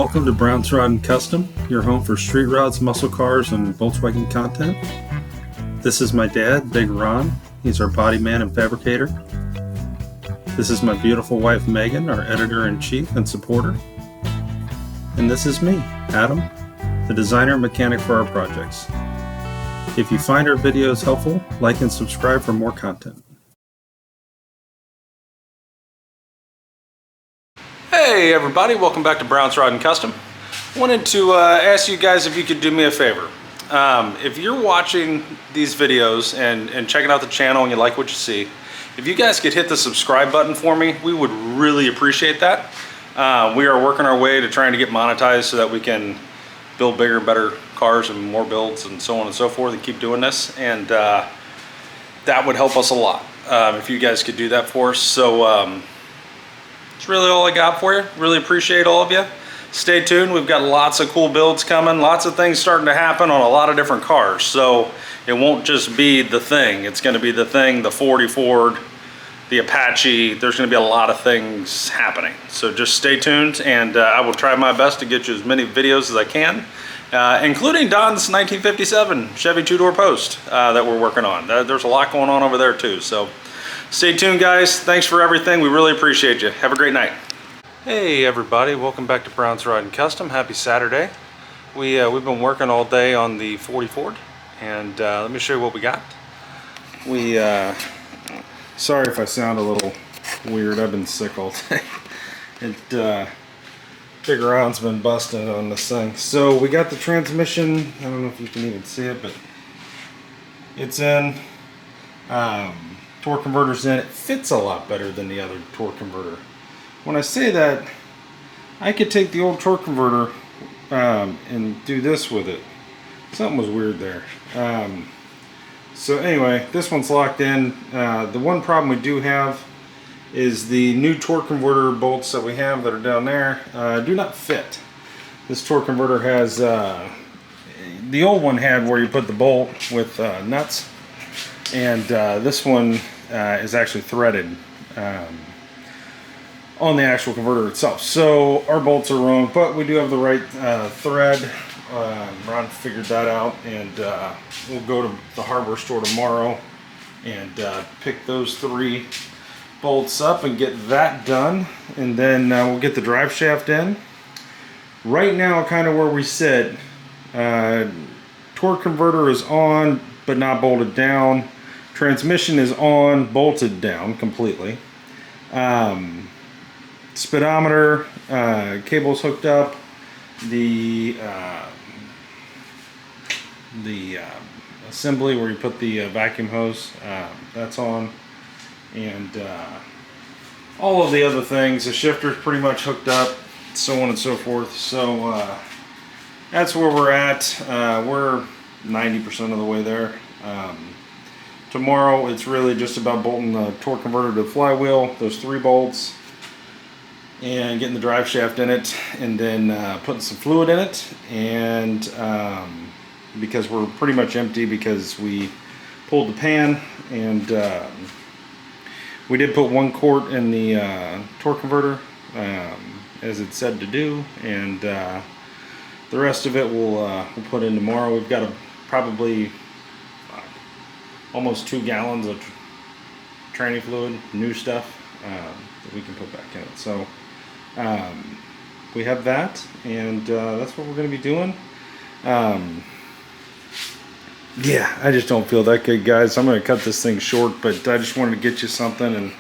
Welcome to Brown's Rod and Custom, your home for street rods, muscle cars, and Volkswagen content. This is my dad, Big Ron. He's our body man and fabricator. This is my beautiful wife, Megan, our editor-in-chief and supporter. And this is me, Adam, the designer and mechanic for our projects. If you find our videos helpful, like and subscribe for more content. Hey everybody, welcome back to Brown's Rod and Custom. Wanted to ask you guys if you could do me a favor. If you're watching these videos and checking out the channel and you like what you see, if you guys could hit the subscribe button for me, we would really appreciate that. We are working our way to trying to get monetized so that we can build bigger and better cars and more builds and so on and so forth and keep doing this. And that would help us a lot if you guys could do that for us. So that's really all I got for you. Really appreciate all of you. Stay tuned. We've got lots of cool builds coming. Lots of things starting to happen on a lot of different cars. So it won't just be the Thing. It's going to be the Thing, the 40 Ford, the Apache. There's going to be a lot of things happening. So just stay tuned, and I will try my best to get you as many videos as I can, including Don's 1957 Chevy two-door post that we're working on. There's a lot going on over there too. So stay tuned, guys. Thanks for everything. We really appreciate you. Have a great night. Hey everybody, welcome back to Brown's Rod and Custom. Happy Saturday. We've been working all day on the 40 Ford, and let me show you what we got. Sorry if I sound a little weird. I've been sick all day. Big Ron's been busting on this thing. So we got the transmission. I don't know if you can even see it, but it's in. Torque converter's in. It fits a lot better than the other torque converter. When I say that, I could take the old torque converter and do this with it. Something was weird there. So anyway, this one's locked in. The one problem we do have is the new torque converter bolts that we have that are down there do not fit. This torque converter has, the old one had where you put the bolt with nuts, and this one is actually threaded on the actual converter itself. So our bolts are wrong, but we do have the right thread. Ron figured that out, and we'll go to the hardware store tomorrow and pick those 3 bolts up and get that done, and then we'll get the drive shaft in. Right now, kind of where we sit, torque converter is on but not bolted down. Transmission is on, bolted down completely. Speedometer cable's hooked up. The assembly where you put the vacuum hose, that's on, and all of the other things. The shifter's pretty much hooked up, so on and so forth. So that's where we're at. We're 90% of the way there. Tomorrow it's really just about bolting the torque converter to the flywheel, those 3 bolts, and getting the drive shaft in it, and then putting some fluid in it. And because we're pretty much empty because we pulled the pan, and we did put 1 quart in the torque converter as it said to do, and the rest of it we'll put in tomorrow. We've got probably almost 2 gallons of tranny fluid, new stuff, that we can put back in it. So we have that, and that's what we're going to be doing. Yeah, I just don't feel that good, guys. I'm going to cut this thing short, but I just wanted to get you something and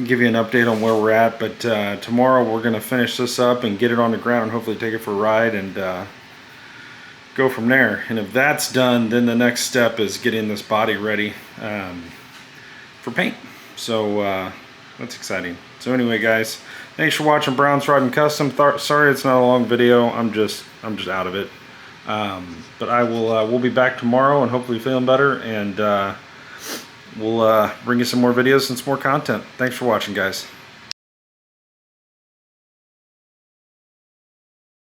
give you an update on where we're at. But tomorrow we're going to finish this up and get it on the ground and hopefully take it for a ride and go from there. And if that's done, then the next step is getting this body ready for paint. So that's exciting. So anyway, guys, thanks for watching Brown's Rod and Custom. Sorry it's not a long video. I'm just out of it. But we'll be back tomorrow and hopefully feeling better, and we'll bring you some more videos and some more content. Thanks for watching, guys.